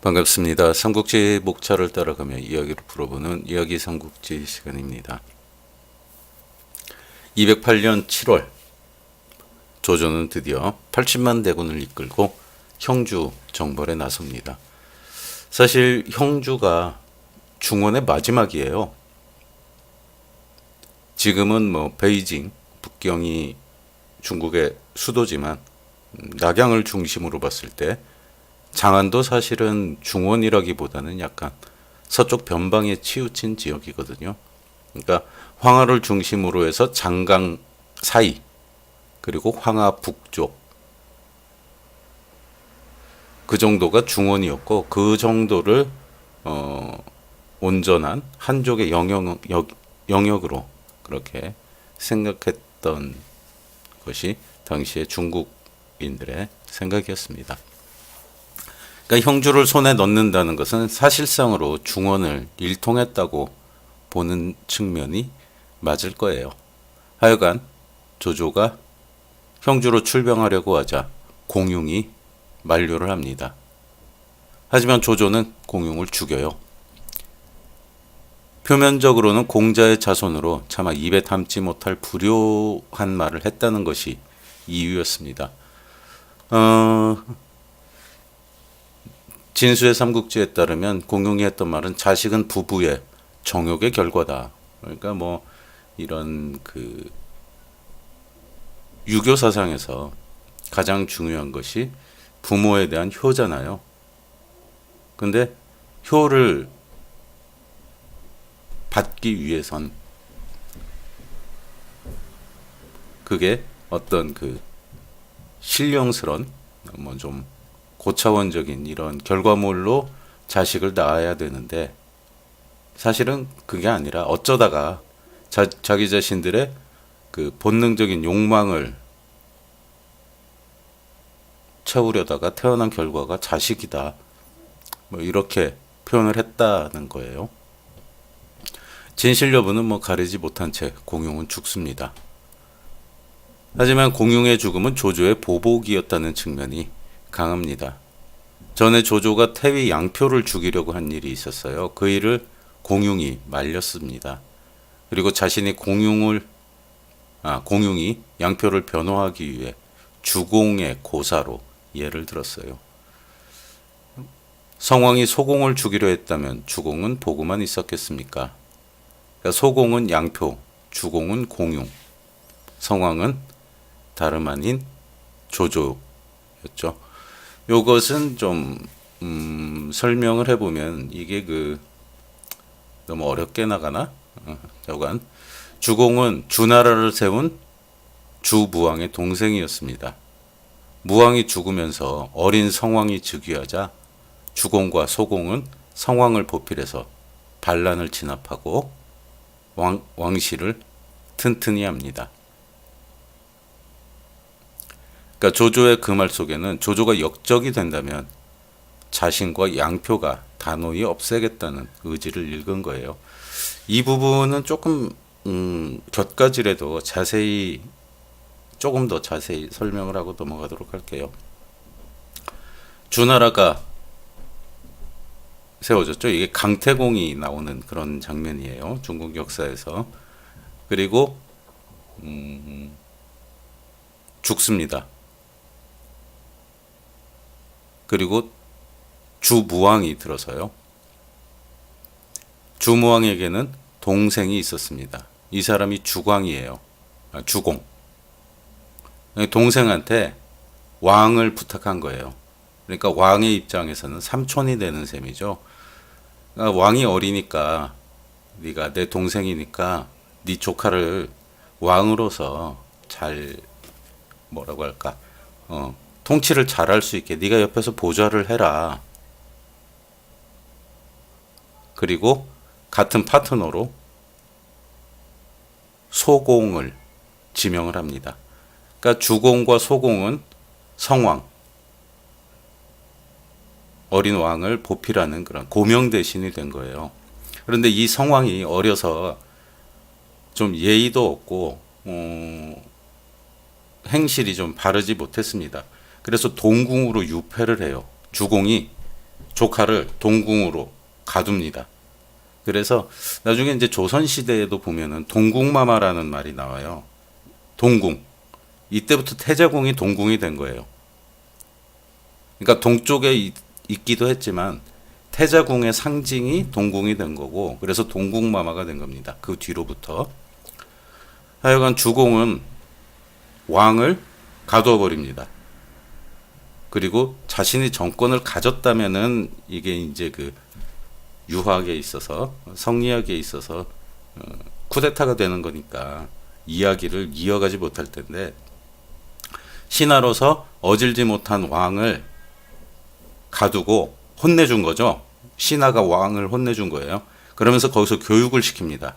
반갑습니다. 삼국지 목차를 따라가며 이야기를 풀어보는 이야기 삼국지 시간입니다. 208년 7월 조조는 드디어 80만 대군을 이끌고 형주 정벌에 나섭니다. 사실 형주가 중원의 마지막이에요. 지금은 베이징, 북경이 중국의 수도지만 낙양을 중심으로 봤을 때 장안도 사실은 중원이라기보다는 약간 서쪽 변방에 치우친 지역이거든요. 그러니까 황하를 중심으로 해서 장강 사이 그리고 황하 북쪽 그 정도가 중원이었고 그 정도를 온전한 한족의 영역으로 그렇게 생각했던 것이 당시의 중국인들의 생각이었습니다. 그러니까 형주를 손에 넣는다는 것은 사실상으로 중원을 일통했다고 보는 측면이 맞을 거예요. 하여간 조조가 형주로 출병하려고 하자 공용이 만류를 합니다. 하지만 조조는 공용을 죽여요. 표면적으로는 공자의 자손으로 차마 입에 담지 못할 불효한 말을 했다는 것이 이유였습니다. 진수의 삼국지에 따르면 공용이 했던 말은 자식은 부부의 정욕의 결과다. 그러니까 이런 유교 사상에서 가장 중요한 것이 부모에 대한 효잖아요. 근데 효를 받기 위해선 그게 어떤 신령스런 좀 고차원적인 이런 결과물로 자식을 낳아야 되는데 사실은 그게 아니라 어쩌다가 자기 자신들의 본능적인 욕망을 채우려다가 태어난 결과가 자식이다. 이렇게 표현을 했다는 거예요. 진실 여부는 가리지 못한 채 공용은 죽습니다. 하지만 공용의 죽음은 조조의 보복이었다는 측면이 강합니다. 전에 조조가 태위 양표를 죽이려고 한 일이 있었어요. 그 일을 공용이 말렸습니다. 그리고 자신이 공용이 양표를 변호하기 위해 주공의 고사로 예를 들었어요. 성왕이 소공을 죽이려 했다면 주공은 보고만 있었겠습니까? 그러니까 소공은 양표, 주공은 공용, 성왕은 다름 아닌 조조였죠. 요것은 좀 설명을 해보면 이게 너무 어렵게 나가나? 여간 주공은 주나라를 세운 주무왕의 동생이었습니다. 무왕이 죽으면서 어린 성왕이 즉위하자 주공과 소공은 성왕을 보필해서 반란을 진압하고 왕실을 튼튼히 합니다. 그러니까 조조의 그 말 속에는 조조가 역적이 된다면 자신과 양표가 단호히 없애겠다는 의지를 읽은 거예요. 이 부분은 조금 곁가지라도 조금 더 자세히 설명을 하고 넘어가도록 할게요. 주나라가 세워졌죠. 이게 강태공이 나오는 그런 장면이에요. 중국 역사에서. 그리고 죽습니다. 그리고 주무왕이 들어서요. 주무왕에게는 동생이 있었습니다. 이 사람이 주광이에요. 주공. 동생한테 왕을 부탁한 거예요. 그러니까 왕의 입장에서는 삼촌이 되는 셈이죠. 그러니까 왕이 어리니까 네가 내 동생이니까 네 조카를 왕으로서 잘 뭐라고 할까? 통치를 잘할 수 있게 네가 옆에서 보좌를 해라. 그리고 같은 파트너로 소공을 지명을 합니다. 그러니까 주공과 소공은 성왕, 어린 왕을 보필하는 그런 고명 대신이 된 거예요. 그런데 이 성왕이 어려서 좀 예의도 없고 행실이 좀 바르지 못했습니다. 그래서 동궁으로 유폐를 해요. 주공이 조카를 동궁으로 가둡니다. 그래서 나중에 이제 조선시대에도 보면은 동궁마마라는 말이 나와요. 동궁. 이때부터 태자궁이 동궁이 된 거예요. 그러니까 동쪽에 있기도 했지만 태자궁의 상징이 동궁이 된 거고, 그래서 동궁마마가 된 겁니다. 그 뒤로부터. 하여간 주공은 왕을 가두어 버립니다. 그리고 자신이 정권을 가졌다면은 이게 이제 그 유학에 있어서 성리학에 있어서 쿠데타가 되는 거니까 이야기를 이어가지 못할 텐데, 신하로서 어질지 못한 왕을 가두고 혼내준 거죠. 신하가 왕을 혼내준 거예요. 그러면서 거기서 교육을 시킵니다.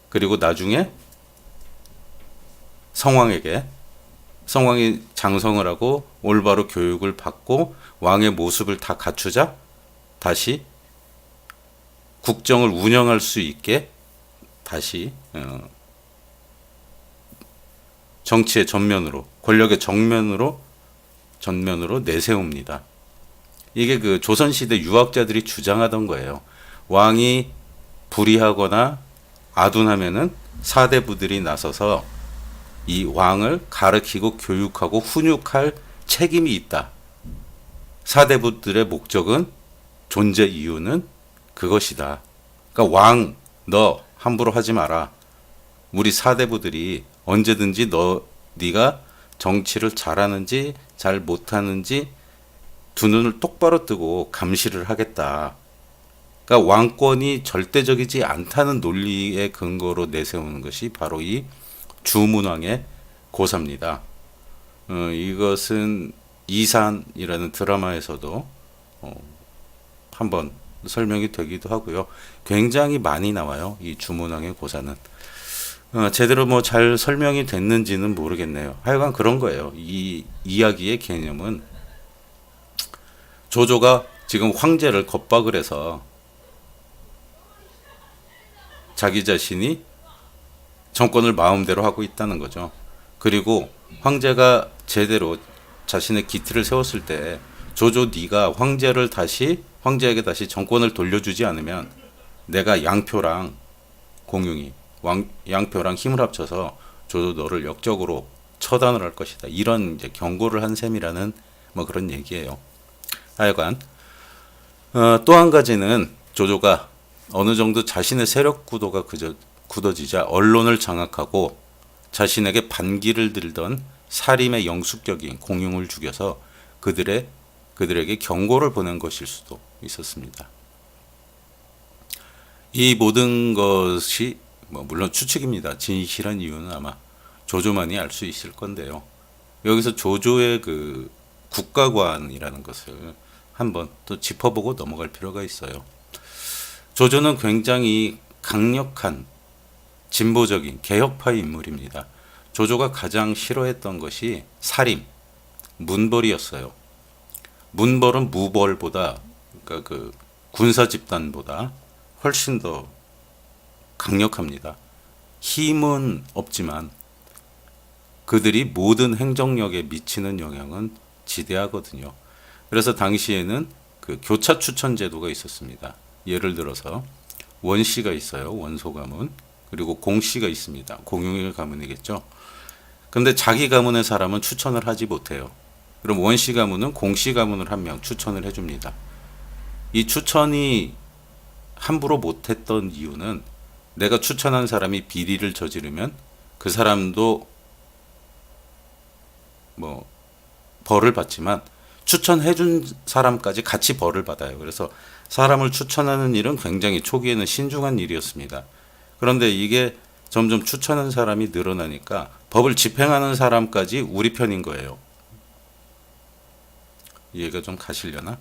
그리고 나중에 성왕이 장성을 하고 올바로 교육을 받고 왕의 모습을 다 갖추자 다시 국정을 운영할 수 있게 다시 정치의 전면으로, 권력의 전면으로 내세웁니다. 이게 그 조선시대 유학자들이 주장하던 거예요. 왕이 불의하거나 아둔하면은 사대부들이 나서서 이 왕을 가르치고 교육하고 훈육할 책임이 있다. 사대부들의 목적은, 존재 이유는 그것이다. 그러니까 왕, 너 함부로 하지 마라. 우리 사대부들이 언제든지 네가 정치를 잘하는지 잘 못하는지 두 눈을 똑바로 뜨고 감시를 하겠다. 그러니까 왕권이 절대적이지 않다는 논리의 근거로 내세우는 것이 바로 이 주문왕의 고사입니다. 이것은 이산이라는 드라마에서도 한번 설명이 되기도 하고요. 굉장히 많이 나와요. 이 주문왕의 고사는. 제대로 뭐 잘 설명이 됐는지는 모르겠네요. 하여간 그런 거예요. 이 이야기의 개념은 조조가 지금 황제를 겁박을 해서 자기 자신이 정권을 마음대로 하고 있다는 거죠. 그리고 황제가 제대로 자신의 기틀을 세웠을 때 조조 네가 황제에게 다시 정권을 돌려주지 않으면 내가 양표랑 공용이 양표랑 힘을 합쳐서 조조 너를 역적으로 처단을 할 것이다. 이런 이제 경고를 한 셈이라는 뭐 그런 얘기예요. 하여간 또 한 가지는 조조가 어느 정도 자신의 세력 구도가 굳어지자 언론을 장악하고 자신에게 반기를 들던 사림의 영숙격인 공용을 죽여서 그들에게 경고를 보낸 것일 수도 있었습니다. 이 모든 것이 물론 추측입니다. 진실한 이유는 아마 조조만이 알 수 있을 건데요. 여기서 조조의 그 국가관이라는 것을 한번 또 짚어보고 넘어갈 필요가 있어요. 조조는 굉장히 강력한 진보적인 개혁파의 인물입니다. 조조가 가장 싫어했던 것이 사림, 문벌이었어요. 문벌은 무벌보다, 그러니까 그 군사 집단보다 훨씬 더 강력합니다. 힘은 없지만 그들이 모든 행정력에 미치는 영향은 지대하거든요. 그래서 당시에는 그 교차 추천 제도가 있었습니다. 예를 들어서 원씨가 있어요. 원소 가문. 그리고 공씨가 있습니다. 공용일 가문이겠죠. 근데 자기 가문의 사람은 추천을 하지 못해요. 그럼 원씨 가문은 공씨 가문을 한 명 추천을 해줍니다. 이 추천이 함부로 못했던 이유는 내가 추천한 사람이 비리를 저지르면 그 사람도 뭐 벌을 받지만 추천해준 사람까지 같이 벌을 받아요. 그래서 사람을 추천하는 일은 굉장히 초기에는 신중한 일이었습니다. 그런데 이게 점점 추천한 사람이 늘어나니까 법을 집행하는 사람까지 우리 편인 거예요. 이해가 좀 가시려나?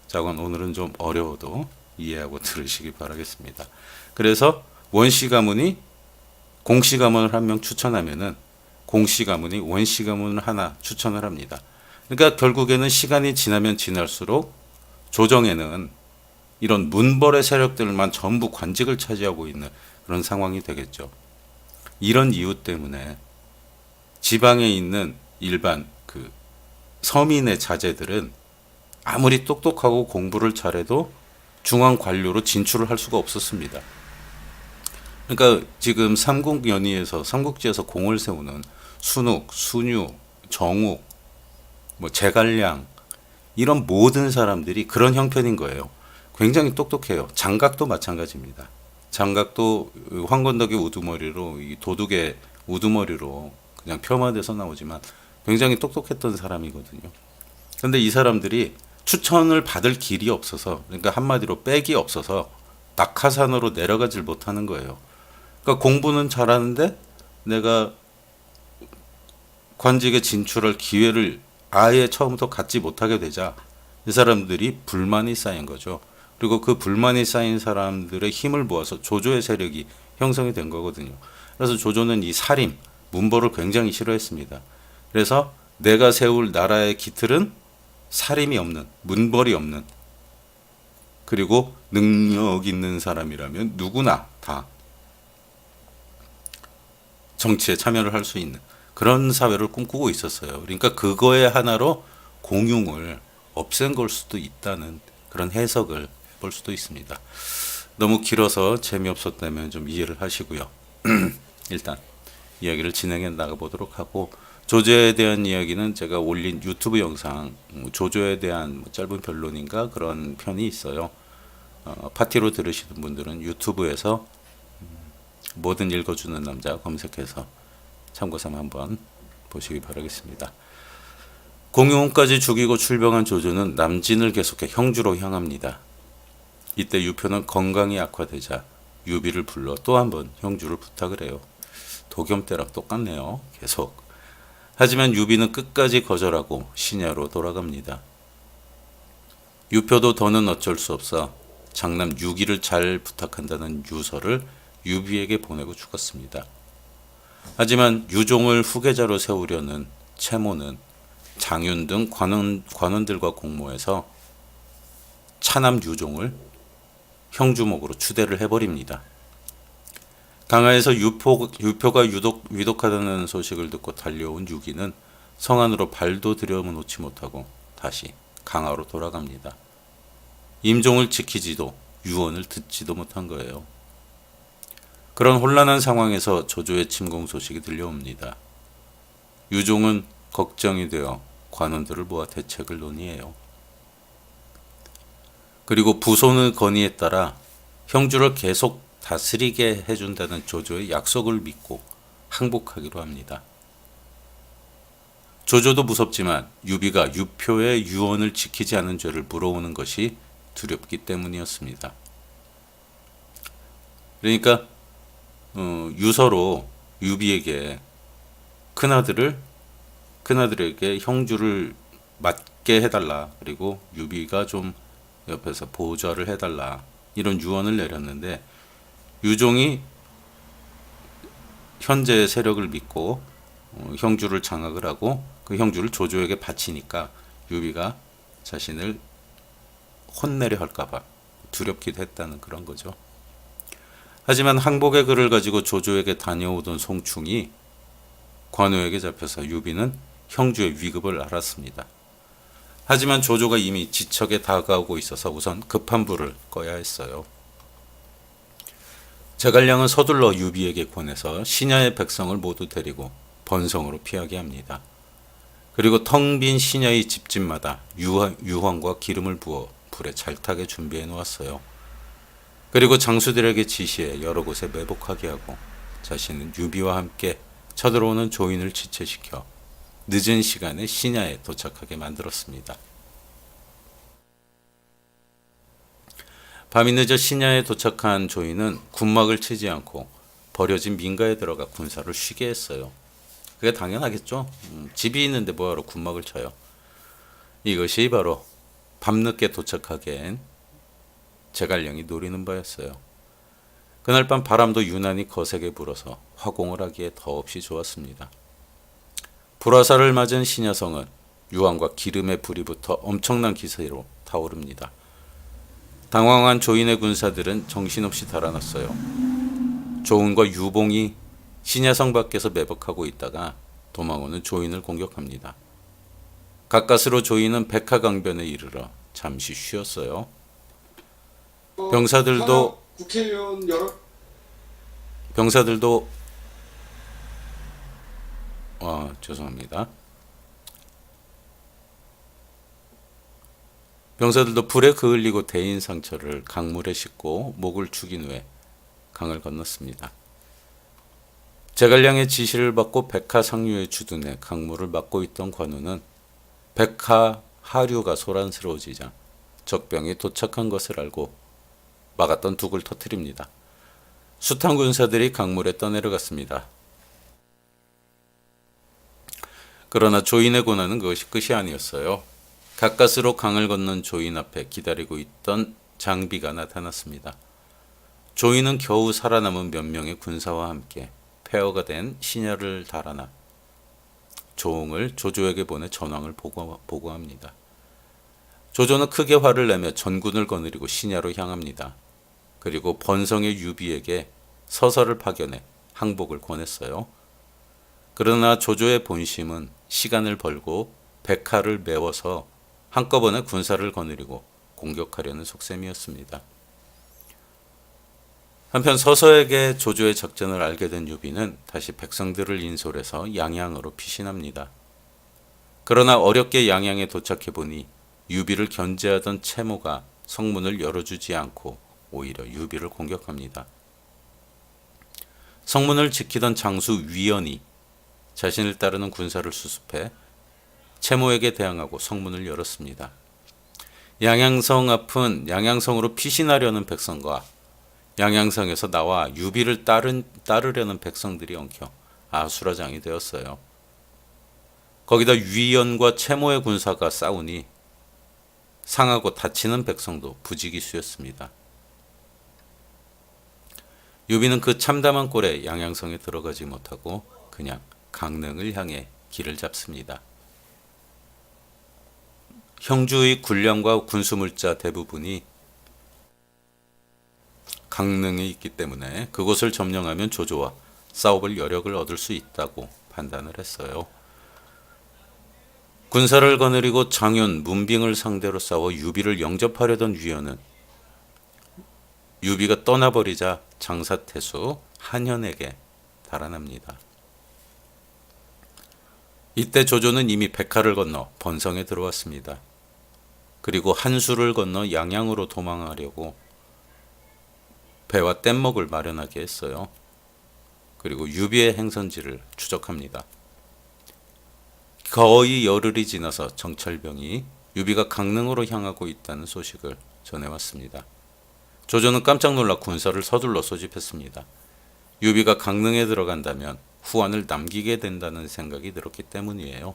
자, 오늘은 좀 어려워도 이해하고 들으시기 바라겠습니다. 그래서 원씨 가문이 공씨 가문을 한 명 추천하면은 공씨 가문이 원씨 가문을 하나 추천을 합니다. 그러니까 결국에는 시간이 지나면 지날수록 조정에는 이런 문벌의 세력들만 전부 관직을 차지하고 있는 그런 상황이 되겠죠. 이런 이유 때문에 지방에 있는 일반 그 서민의 자제들은 아무리 똑똑하고 공부를 잘해도 중앙 관료로 진출을 할 수가 없었습니다. 그러니까 지금 삼국연의에서 삼국지에서 공을 세우는 순욱, 순유, 정욱, 뭐 제갈량 이런 모든 사람들이 그런 형편인 거예요. 굉장히 똑똑해요. 장각도 마찬가지입니다. 장각도 황건덕의 우두머리로 이 도둑의 우두머리로 그냥 폄하돼서 나오지만 굉장히 똑똑했던 사람이거든요. 그런데 이 사람들이 추천을 받을 길이 없어서, 그러니까 한마디로 백이 없어서 낙하산으로 내려가질 못하는 거예요. 그러니까 공부는 잘하는데 내가 관직에 진출할 기회를 아예 처음부터 갖지 못하게 되자 이 사람들이 불만이 쌓인 거죠. 그리고 그 불만이 쌓인 사람들의 힘을 모아서 조조의 세력이 형성이 된 거거든요. 그래서 조조는 이 살인, 문벌을 굉장히 싫어했습니다. 그래서 내가 세울 나라의 기틀은 살인이 없는, 문벌이 없는, 그리고 능력 있는 사람이라면 누구나 다 정치에 참여를 할 수 있는 그런 사회를 꿈꾸고 있었어요. 그러니까 그거의 하나로 공용을 없앤 걸 수도 있다는 그런 해석을 볼 수도 있습니다. 너무 길어서 재미없었다면 좀 이해를 하시고요. 일단 이야기를 진행해 나가 보도록 하고, 조조에 대한 이야기는 제가 올린 유튜브 영상 조조에 대한 짧은 변론인가 그런 편이 있어요. 파티로 들으시는 분들은 유튜브에서 뭐든 읽어주는 남자 검색해서 참고삼아 한번 보시기 바라겠습니다. 공유홍까지 죽이고 출병한 조조는 남진을 계속해 형주로 향합니다. 이때 유표는 건강이 악화되자 유비를 불러 또 한 번 형주를 부탁을 해요. 도겸 때랑 똑같네요. 계속. 하지만 유비는 끝까지 거절하고 신야로 돌아갑니다. 유표도 더는 어쩔 수 없어 장남 유기를 잘 부탁한다는 유서를 유비에게 보내고 죽었습니다. 하지만 유종을 후계자로 세우려는 채모는 장윤 등 관원들과 공모해서 차남 유종을 형주목으로 추대를 해버립니다. 강하에서 유표가 위독하다는 소식을 듣고 달려온 유기는 성안으로 발도 들여놓지 못하고 다시 강화로 돌아갑니다. 임종을 지키지도 유언을 듣지도 못한 거예요. 그런 혼란한 상황에서 조조의 침공 소식이 들려옵니다. 유종은 걱정이 되어 관원들을 모아 대책을 논의해요. 그리고 부손의 건의에 따라 형주를 계속 다스리게 해준다는 조조의 약속을 믿고 항복하기로 합니다. 조조도 무섭지만 유비가 유표의 유언을 지키지 않은 죄를 물어오는 것이 두렵기 때문이었습니다. 그러니까 유서로 유비에게 큰아들에게 형주를 맡게 해달라, 그리고 유비가 좀 옆에서 보좌를 해달라, 이런 유언을 내렸는데 유종이 현재의 세력을 믿고 형주를 장악을 하고 그 형주를 조조에게 바치니까 유비가 자신을 혼내려 할까봐 두렵기도 했다는 그런 거죠. 하지만 항복의 글을 가지고 조조에게 다녀오던 송충이 관우에게 잡혀서 유비는 형주의 위급을 알았습니다. 하지만 조조가 이미 지척에 다가오고 있어서 우선 급한 불을 꺼야 했어요. 제갈량은 서둘러 유비에게 권해서 신야의 백성을 모두 데리고 번성으로 피하게 합니다. 그리고 텅 빈 신야의 집집마다 유황과 기름을 부어 불에 잘 타게 준비해 놓았어요. 그리고 장수들에게 지시해 여러 곳에 매복하게 하고 자신은 유비와 함께 쳐들어오는 조인을 지체시켜 늦은 시간에 신야에 도착하게 만들었습니다. 밤이 늦어 신야에 도착한 조인은 군막을 치지 않고 버려진 민가에 들어가 군사를 쉬게 했어요. 그게 당연하겠죠. 집이 있는데 뭐하러 군막을 쳐요. 이것이 바로 밤늦게 도착하게 한 제갈량이 노리는 바였어요. 그날 밤 바람도 유난히 거세게 불어서 화공을 하기에 더없이 좋았습니다. 불화살을 맞은 신야성은 유황과 기름의 불이 붙어 엄청난 기세로 타오릅니다. 당황한 조인의 군사들은 정신없이 달아났어요. 조은과 유봉이 신야성 밖에서 매복하고 있다가 도망오는 조인을 공격합니다. 가까스로 조이는 백하강변에 이르러 잠시 쉬었어요. 병사들도 국회의원 여러 병사들도 죄송합니다. 병사들도 불에 그을리고 대인 상처를 강물에 싣고 목을 죽인 후에 강을 건넜습니다. 제갈량의 지시를 받고 백하 상류에 주둔해 강물을 막고 있던 관우는 백하 하류가 소란스러워지자 적병이 도착한 것을 알고 막았던 둑을 터뜨립니다. 숱한 군사들이 강물에 떠내려갔습니다. 그러나 조인의 고난은 그것이 끝이 아니었어요. 가까스로 강을 건넌 조인 앞에 기다리고 있던 장비가 나타났습니다. 조인은 겨우 살아남은 몇 명의 군사와 함께 폐허가 된 신야를 달아나 조홍을 조조에게 보내 전황을 보고합니다. 조조는 크게 화를 내며 전군을 거느리고 신야로 향합니다. 그리고 번성의 유비에게 서서를 파견해 항복을 권했어요. 그러나 조조의 본심은 시간을 벌고 백하를 메워서 한꺼번에 군사를 거느리고 공격하려는 속셈이었습니다. 한편 서서에게 조조의 작전을 알게 된 유비는 다시 백성들을 인솔해서 양양으로 피신합니다. 그러나 어렵게 양양에 도착해 보니 유비를 견제하던 채모가 성문을 열어주지 않고 오히려 유비를 공격합니다. 성문을 지키던 장수 위연이 자신을 따르는 군사를 수습해 채모에게 대항하고 성문을 열었습니다. 양양성 앞은 양양성으로 피신하려는 백성과 양양성에서 나와 유비를 따르려는 백성들이 엉켜 아수라장이 되었어요. 거기다 위연과 채모의 군사가 싸우니 상하고 다치는 백성도 부지기수였습니다. 유비는 그 참담한 꼴에 양양성에 들어가지 못하고 그냥 강릉을 향해 길을 잡습니다. 형주의 군량과 군수물자 대부분이 강릉에 있기 때문에 그곳을 점령하면 조조와 싸워볼 여력을 얻을 수 있다고 판단을 했어요. 군사를 거느리고 장윤, 문빙을 상대로 싸워 유비를 영접하려던 위원은 유비가 떠나버리자 장사태수 한현에게 달아납니다. 이때 조조는 이미 백하를 건너 번성에 들어왔습니다. 그리고 한수를 건너 양양으로 도망하려고 배와 뗏목을 마련하게 했어요. 그리고 유비의 행선지를 추적합니다. 거의 열흘이 지나서 정찰병이 유비가 강릉으로 향하고 있다는 소식을 전해왔습니다. 조조는 깜짝 놀라 군사를 서둘러 소집했습니다. 유비가 강릉에 들어간다면 후환을 남기게 된다는 생각이 들었기 때문이에요.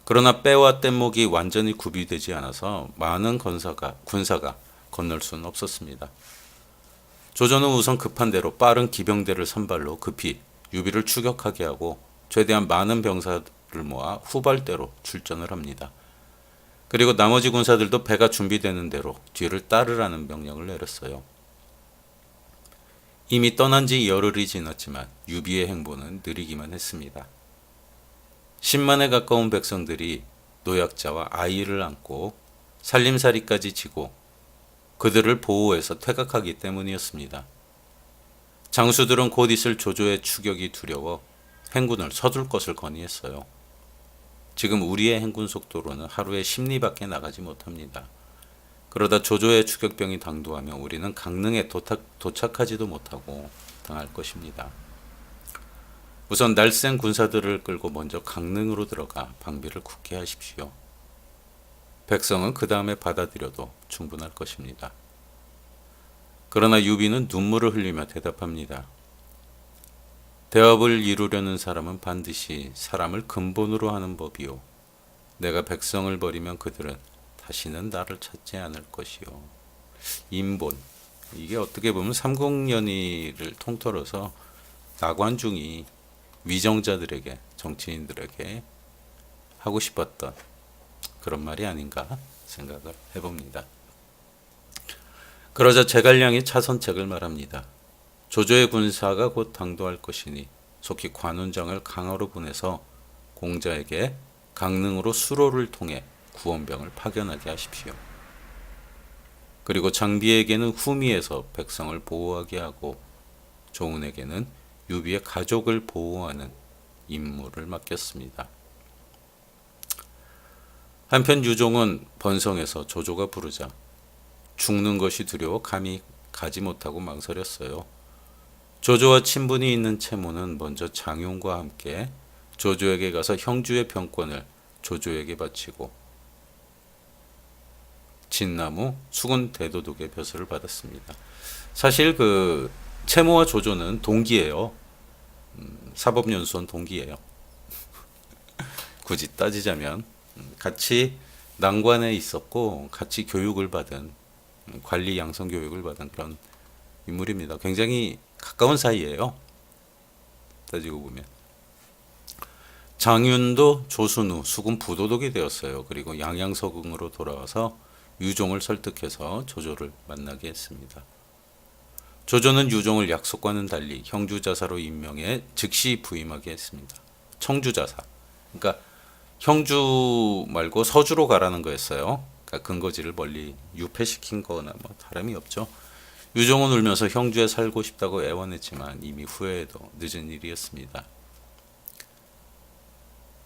그러나 빼와 뗏목이 완전히 구비되지 않아서 많은 군사가 건널 수는 없었습니다. 조조는 우선 급한 대로 빠른 기병대를 선발로 급히 유비를 추격하게 하고 최대한 많은 병사를 모아 후발대로 출전을 합니다. 그리고 나머지 군사들도 배가 준비되는 대로 뒤를 따르라는 명령을 내렸어요. 이미 떠난 지 열흘이 지났지만 유비의 행보는 느리기만 했습니다. 10만에 가까운 백성들이 노약자와 아이를 안고 살림살이까지 지고 그들을 보호해서 퇴각하기 때문이었습니다. 장수들은 곧 있을 조조의 추격이 두려워 행군을 서둘 것을 건의했어요. 지금 우리의 행군 속도로는 하루에 10리밖에 나가지 못합니다. 그러다 조조의 추격병이 당도하면 우리는 강릉에 도착하지도 못하고 당할 것입니다. 우선 날쌘 군사들을 끌고 먼저 강릉으로 들어가 방비를 굳게 하십시오. 백성은 그 다음에 받아들여도 충분할 것입니다. 그러나 유비는 눈물을 흘리며 대답합니다. 대업을 이루려는 사람은 반드시 사람을 근본으로 하는 법이요. 내가 백성을 버리면 그들은 다시는 나를 찾지 않을 것이요. 인본. 이게 어떻게 보면 삼국연의를 통틀어서 나관중이 위정자들에게, 정치인들에게 하고 싶었던 그런 말이 아닌가 생각을 해봅니다. 그러자 제갈량이 차선책을 말합니다. 조조의 군사가 곧 당도할 것이니 속히 관운장을 강화로 보내서 공자에게 강릉으로 수로를 통해 구원병을 파견하게 하십시오. 그리고 장비에게는 후미에서 백성을 보호하게 하고 조운에게는 유비의 가족을 보호하는 임무를 맡겼습니다. 한편 유종은 번성에서 조조가 부르자 죽는 것이 두려워 감히 가지 못하고 망설였어요. 조조와 친분이 있는 채모는 먼저 장용과 함께 조조에게 가서 형주의 병권을 조조에게 바치고 진나무 수군 대도독의 벼슬을 받았습니다. 사실 그 채모와 조조는 동기예요. 사법연수원 동기예요. 굳이 따지자면 같이 난관에 있었고 같이 교육을 받은 관리 양성 교육을 받은 그런 인물입니다. 굉장히 가까운 사이예요. 따지고 보면 장윤도 조순 후 수군 부도독이 되었어요. 그리고 양양서궁으로 돌아와서 유종을 설득해서 조조를 만나게 했습니다. 조조는 유종을 약속과는 달리 형주자사로 임명해 즉시 부임하게 했습니다. 청주자사. 그러니까 형주 말고 서주로 가라는 거였어요. 그러니까 근거지를 멀리 유폐시킨 거나 뭐 다름이 없죠. 유종은 울면서 형주에 살고 싶다고 애원했지만 이미 후회해도 늦은 일이었습니다.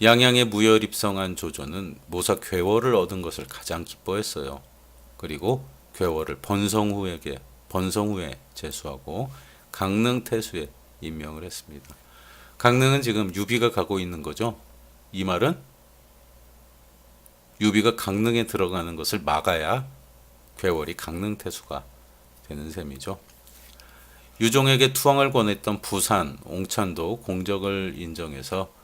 양양에 무혈 입성한 조조는 모사 괴월을 얻은 것을 가장 기뻐했어요. 그리고 괴월을 번성후에 제수하고 강릉 태수에 임명을 했습니다. 강릉은 지금 유비가 가고 있는 거죠. 이 말은 유비가 강릉에 들어가는 것을 막아야 괴월이 강릉 태수가 되는 셈이죠. 유종에게 투항을 권했던 부산, 옹찬도 공적을 인정해서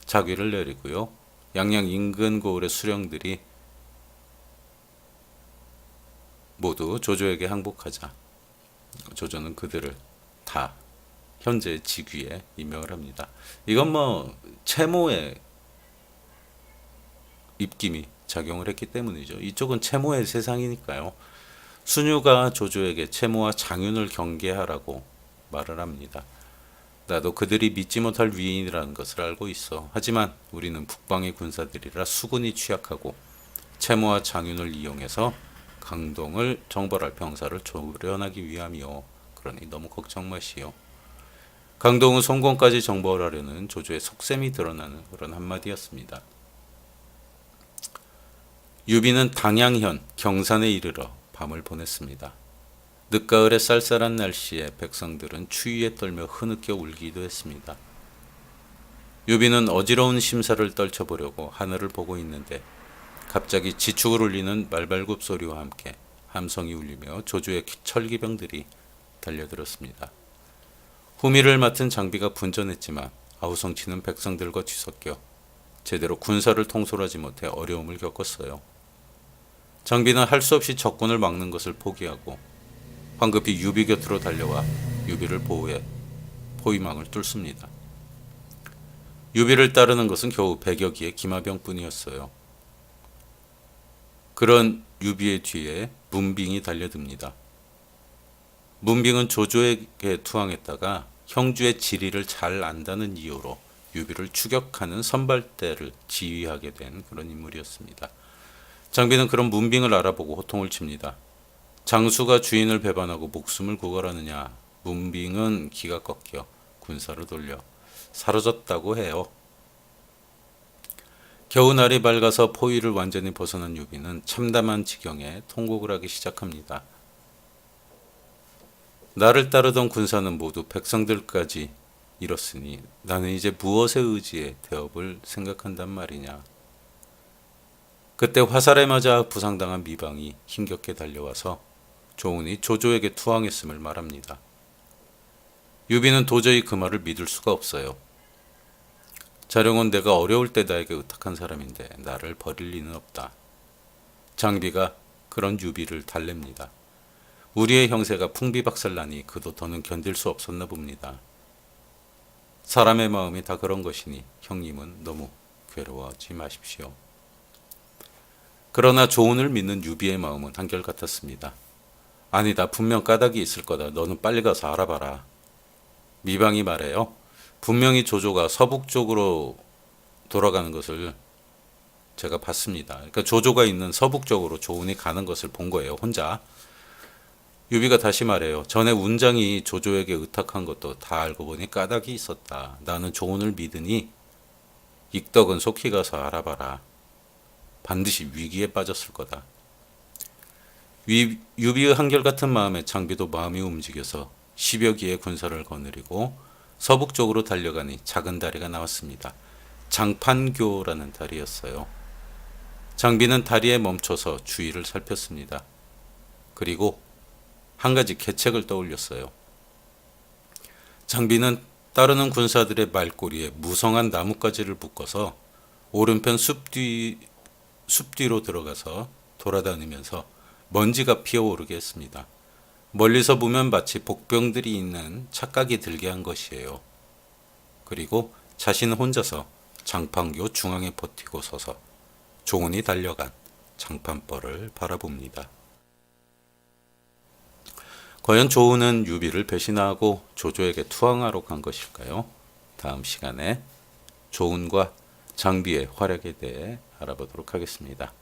자귀를 내리고요. 양양 인근 고을의 수령들이 모두 조조에게 항복하자 조조는 그들을 다 현재 직위에 임명을 합니다. 이건 뭐 채모의 입김이 작용을 했기 때문이죠. 이쪽은 채모의 세상이니까요. 순유가 조조에게 채모와 장윤을 경계하라고 말을 합니다. 나도 그들이 믿지 못할 위인이라는 것을 알고 있어. 하지만 우리는 북방의 군사들이라 수군이 취약하고 채모와 장윤을 이용해서 강동을 정벌할 병사를 조련하기 위함이요. 그러니 너무 걱정 마시오. 강동은 송건까지 정벌하려는 조조의 속셈이 드러나는 그런 한마디였습니다. 유비는 당양현 경산에 이르러 밤을 보냈습니다. 늦가을의 쌀쌀한 날씨에 백성들은 추위에 떨며 흐느껴 울기도 했습니다. 유비는 어지러운 심사를 떨쳐보려고 하늘을 보고 있는데 갑자기 지축을 울리는 말발굽 소리와 함께 함성이 울리며 조조의 철기병들이 달려들었습니다. 후미를 맡은 장비가 분전했지만 아우성치는 백성들과 뒤섞여 제대로 군사를 통솔하지 못해 어려움을 겪었어요. 장비는 할 수 없이 적군을 막는 것을 포기하고 황급히 유비 곁으로 달려와 유비를 보호해 포위망을 뚫습니다. 유비를 따르는 것은 겨우 100여기의 기마병뿐이었어요. 그런 유비의 뒤에 문빙이 달려듭니다. 문빙은 조조에게 투항했다가 형주의 지리를 잘 안다는 이유로 유비를 추격하는 선발대를 지휘하게 된 그런 인물이었습니다. 장비는 그런 문빙을 알아보고 호통을 칩니다. 장수가 주인을 배반하고 목숨을 구걸하느냐. 문빙은 기가 꺾여 군사로 돌려 사로졌다고 해요. 겨우 날이 밝아서 포위를 완전히 벗어난 유비는 참담한 지경에 통곡을 하기 시작합니다. 나를 따르던 군사는 모두 백성들까지 잃었으니 나는 이제 무엇에 의지해 대업을 생각한단 말이냐. 그때 화살에 맞아 부상당한 미방이 힘겹게 달려와서 조운이 조조에게 투항했음을 말합니다. 유비는 도저히 그 말을 믿을 수가 없어요. 자룡은 내가 어려울 때 나에게 의탁한 사람인데 나를 버릴 리는 없다. 장비가 그런 유비를 달랩니다. 우리의 형세가 풍비박살나니 그도 더는 견딜 수 없었나 봅니다. 사람의 마음이 다 그런 것이니 형님은 너무 괴로워하지 마십시오. 그러나 조운을 믿는 유비의 마음은 한결같았습니다. 아니다. 분명 까닭이 있을 거다. 너는 빨리 가서 알아봐라. 미방이 말해요. 분명히 조조가 서북 쪽으로 돌아가는 것을 제가 봤습니다. 그러니까 조조가 있는 서북쪽으로 조운이 가는 것을 본 거예요. 혼자. 유비가 다시 말해요. 전에 운장이 조조에게 의탁한 것도 다 알고 보니 까닭이 있었다. 나는 조운을 믿으니 익덕은 속히 가서 알아봐라. 반드시 위기에 빠졌을 거다. 유비의 한결같은 마음에 장비도 마음이 움직여서 10여 기의 군사를 거느리고 서북쪽으로 달려가니 작은 다리가 나왔습니다. 장판교라는 다리였어요. 장비는 다리에 멈춰서 주위를 살폈습니다. 그리고 한 가지 계책을 떠올렸어요. 장비는 따르는 군사들의 말꼬리에 무성한 나뭇가지를 묶어서 오른편 숲 뒤로 들어가서 돌아다니면서 먼지가 피어오르게 했습니다. 멀리서 보면 마치 복병들이 있는 착각이 들게 한 것이에요. 그리고 자신은 혼자서 장판교 중앙에 버티고 서서 조운이 달려간 장판벌을 바라봅니다. 과연 조운은 유비를 배신하고 조조에게 투항하러 간 것일까요? 다음 시간에 조운과 장비의 활약에 대해 알아보도록 하겠습니다.